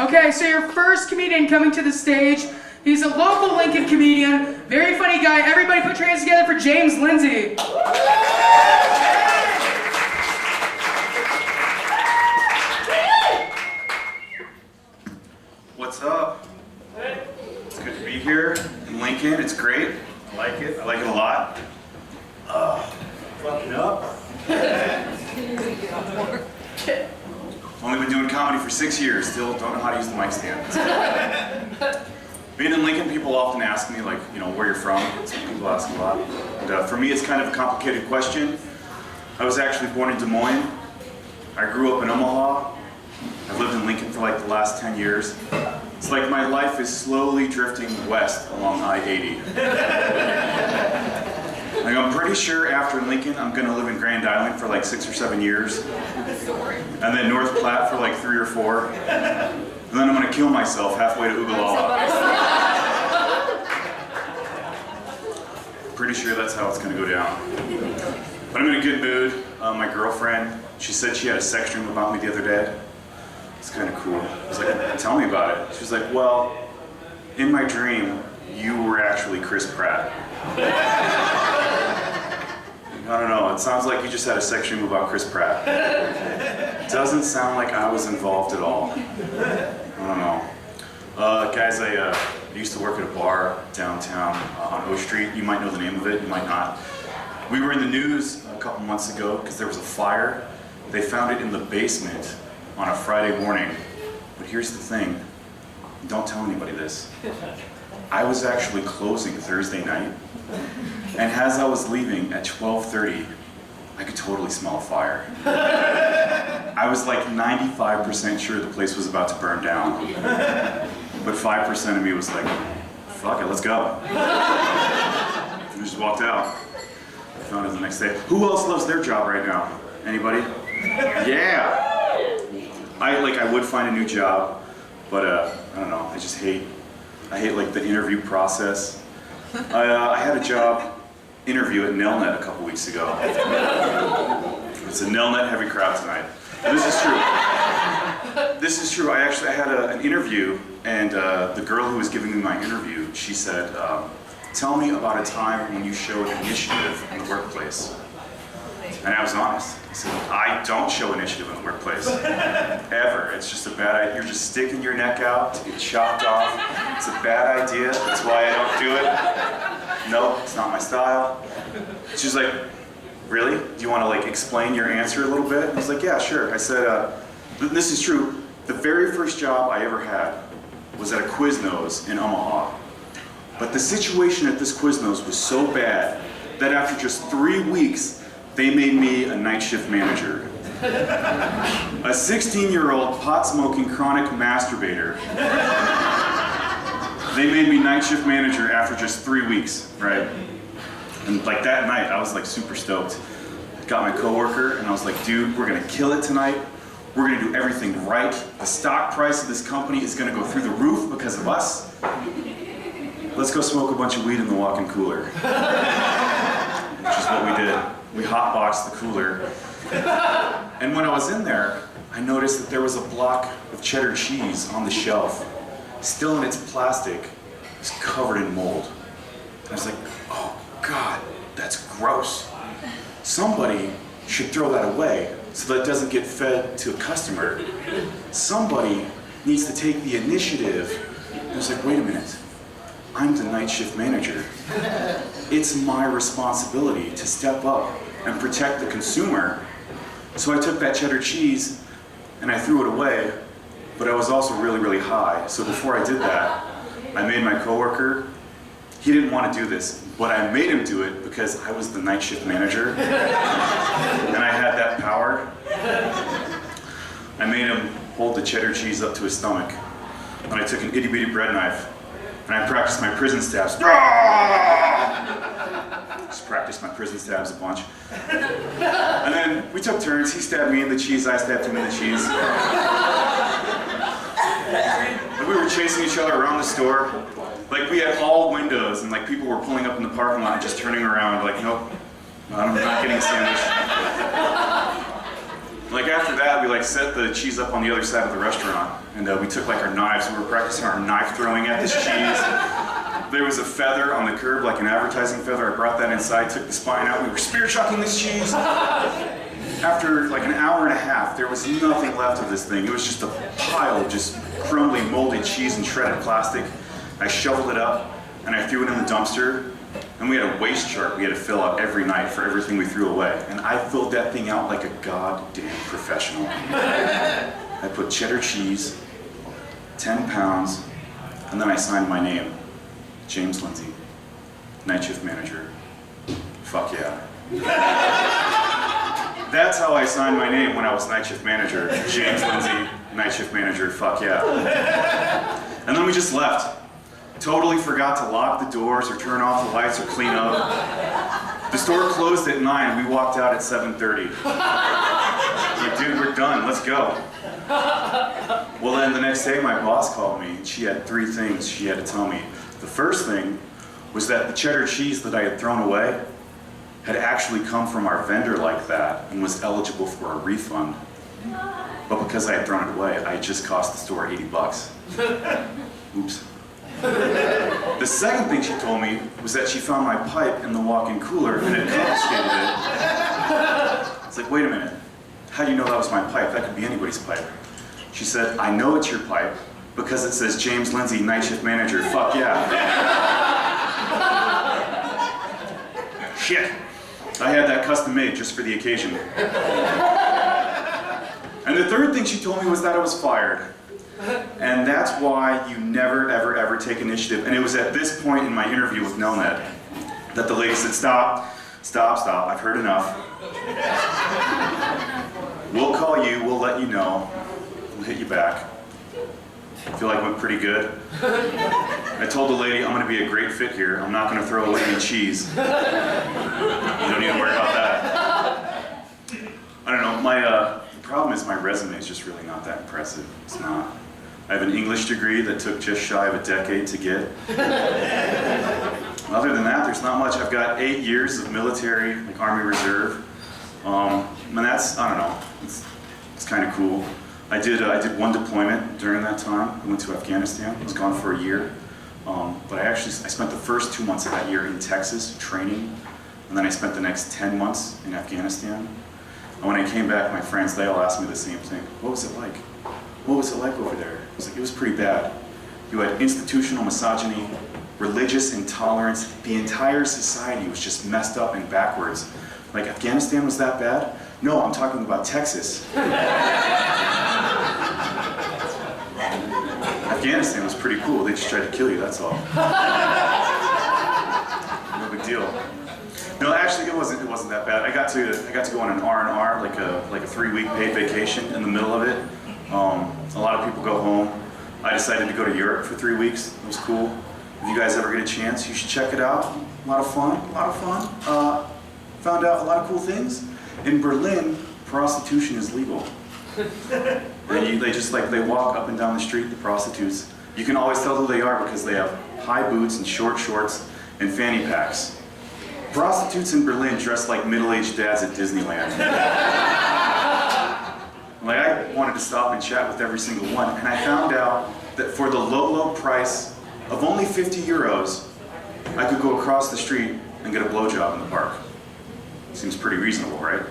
Okay, so your first comedian coming to the stage, he's a local Lincoln comedian, very funny guy. Everybody put your hands together for James Lindsey. What's up? It's good to be here in Lincoln. It's great. I like it. I like it a lot. Fucking up. Only been doing comedy for 6 years. Still don't know how to use the mic stand. Being in Lincoln, people often ask me, like, you know, where you're from. That's what people ask a lot. And, for me, it's kind of a complicated question. I was actually born in Des Moines. I grew up in Omaha. I've lived in Lincoln for like the last 10 years. It's like my life is slowly drifting west along I-80. Like, I'm pretty sure after Lincoln, I'm gonna live in Grand Island for like 6 or 7 years. And then North Platte for like 3 or 4. And then I'm gonna kill myself halfway to Oglala. Pretty sure that's how it's gonna go down. But I'm in a good mood. My girlfriend, she said she had a sex dream about me the other day. It's kind of cool. I was like, tell me about it. She was like, well, in my dream, you were actually Chris Pratt. I don't know, it sounds like you just had a sex dream about Chris Pratt. It doesn't sound like I was involved at all. I don't know. Guys, I used to work at a bar downtown on O Street. You might know the name of it, you might not. We were in the news a couple months ago because there was a fire. They found it in the basement on a Friday morning. But here's the thing, don't tell anybody this. I was actually closing Thursday night, and as I was leaving at 12:30, I could totally smell a fire. I was like 95% sure the place was about to burn down. But 5% of me was like, fuck it, let's go. And just walked out. I found it the next day. Who else loves their job right now? Anybody? Yeah! I would find a new job, but I don't know, I hate like the interview process. I had a job interview at Nelnet a couple weeks ago. It's a Nelnet heavy crowd tonight. And this is true. This is true. I had an interview, and the girl who was giving me my interview, she said, tell me about a time when you showed initiative in the workplace. And I was honest. I said, I don't show initiative in the workplace. Ever. It's just a bad idea. You're just sticking your neck out to get chopped off. It's a bad idea. That's why I don't do it. No, it's not my style. She's like, really? Do you want to like explain your answer a little bit? I was like, yeah, sure. I said, this is true. The very first job I ever had was at a Quiznos in Omaha. But the situation at this Quiznos was so bad that after just 3 weeks, they made me a night shift manager. A 16-year-old pot-smoking chronic masturbator. They made me night shift manager after just 3 weeks, right? And like that night, I was like super stoked. Got my coworker, and I was like, dude, we're gonna kill it tonight. We're gonna do everything right. The stock price of this company is gonna go through the roof because of us. Let's go smoke a bunch of weed in the walk-in cooler. Which is what we did. We hotboxed the cooler. And when I was in there, I noticed that there was a block of cheddar cheese on the shelf, still in its plastic, it was covered in mold. And I was like, oh God, that's gross. Somebody should throw that away so that it doesn't get fed to a customer. Somebody needs to take the initiative. And I was like, wait a minute. I'm the night shift manager. It's my responsibility to step up and protect the consumer. So I took that cheddar cheese and I threw it away, but I was also really, really high. So before I did that, I made my coworker, he didn't want to do this, but I made him do it because I was the night shift manager and I had that power. I made him hold the cheddar cheese up to his stomach, and I took an itty bitty bread knife and I practiced my prison stabs. Just practiced my prison stabs a bunch. And then we took turns. He stabbed me in the cheese, I stabbed him in the cheese. And we were chasing each other around the store. Like, we had all windows, and like people were pulling up in the parking lot and just turning around like, nope, I'm not getting a sandwich. Like after that, we like set the cheese up on the other side of the restaurant, and we took like our knives. We were practicing our knife throwing at this cheese. There was a feather on the curb, like an advertising feather. I brought that inside, took the spine out. We were spear chucking this cheese. After like an hour and a half, there was nothing left of this thing. It was just a pile of just crumbly, molded cheese and shredded plastic. I shoveled it up and I threw it in the dumpster. And we had a waste chart we had to fill out every night for everything we threw away. And I filled that thing out like a goddamn professional. I put cheddar cheese, 10 pounds, and then I signed my name. James Lindsey, night shift manager. Fuck yeah. That's how I signed my name when I was night shift manager. James Lindsey, night shift manager, fuck yeah. And then we just left. Totally forgot to lock the doors or turn off the lights or clean up. The store closed at 9, we walked out at 7:30. Like, dude, we're done, let's go. Well then the next day my boss called me and she had 3 things she had to tell me. The first thing was that the cheddar cheese that I had thrown away had actually come from our vendor like that and was eligible for a refund. But because I had thrown it away, I just cost the store $80. Oops. The second thing she told me was that she found my pipe in the walk-in cooler and had confiscated it. It's like, wait a minute, how do you know that was my pipe? That could be anybody's pipe. She said, I know it's your pipe because it says James Lindsey, night shift manager, fuck yeah. Shit, I had that custom made just for the occasion. And the third thing she told me was that I was fired. And that's why you never, ever, ever take initiative. And it was at this point in my interview with Nelnet that the lady said, stop, I've heard enough. We'll call you, we'll let you know, we'll hit you back. I feel like it went pretty good. I told the lady, I'm gonna be a great fit here. I'm not gonna throw away any cheese. You don't need to worry about that. I don't know, the problem is my resume is just really not that impressive. It's not. I have an English degree that took just shy of a decade to get. Other than that, there's not much. I've got 8 years of military, like Army Reserve. And that's, I don't know, it's kind of cool. I did 1 deployment during that time. I went to Afghanistan. I was gone for a year. But I spent the first 2 months of that year in Texas training. And then I spent the next 10 months in Afghanistan. And when I came back, my friends, they all asked me the same thing. What was it like? What was it like over there? I was like, it was pretty bad. You had institutional misogyny, religious intolerance. The entire society was just messed up and backwards. Like, Afghanistan was that bad? No, I'm talking about Texas. Afghanistan was pretty cool. They just tried to kill you, that's all. No big deal. No, actually, it wasn't that bad. I got to go on an R&R, like a 3-week paid vacation in the middle of it. A lot of people go home. I decided to go to Europe for 3 weeks. It was cool. If you guys ever get a chance, you should check it out. A lot of fun. Found out a lot of cool things. In Berlin, prostitution is legal. And they walk up and down the street, the prostitutes. You can always tell who they are because they have high boots and short shorts and fanny packs. Prostitutes in Berlin dress like middle-aged dads at Disneyland. Like, I wanted to stop and chat with every single one, and I found out that for the low price of only 50 euros, I could go across the street and get a blowjob in the park. Seems pretty reasonable, right?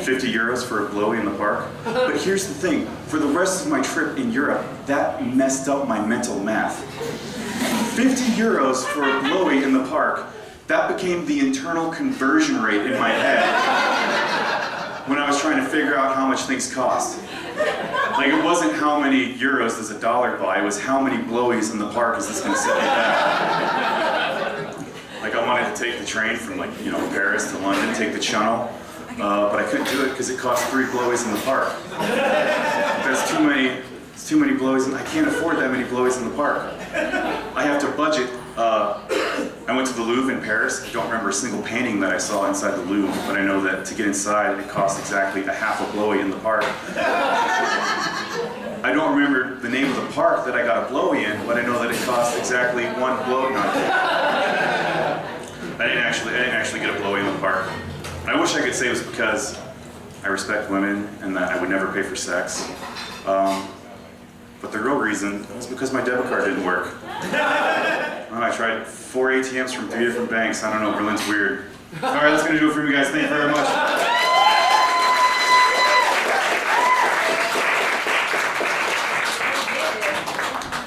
50 euros for a blowy in the park. But here's the thing, for the rest of my trip in Europe, that messed up my mental math. 50 euros for a blowy in the park, that became the internal conversion rate in my head when I was trying to figure out how much things cost. Like, it wasn't how many euros does a dollar buy, it was how many blowies in the park is this gonna set me back. Like, I wanted to take the train from, like, Paris to London, take the Channel, but I couldn't do it because it cost 3 blowies in the park. There's too many blowies, and I can't afford that many blowies in the park. I have to budget. I went to the Louvre in Paris. I don't remember a single painting that I saw inside the Louvre, but I know that to get inside, it cost exactly a half a blowy in the park. I don't remember the name of the park that I got a blowy in, but I know that it cost exactly 1 blowy. No, I didn't actually get a blowy in the park. I wish I could say it was because I I respect women and that I would never pay for sex. But the real reason was because my debit card didn't work. I tried 4 ATMs from 3 different banks. I don't know, Berlin's weird. All right, that's gonna do it for you guys. Thank you very much.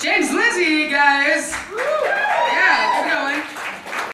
James Lindsey, guys.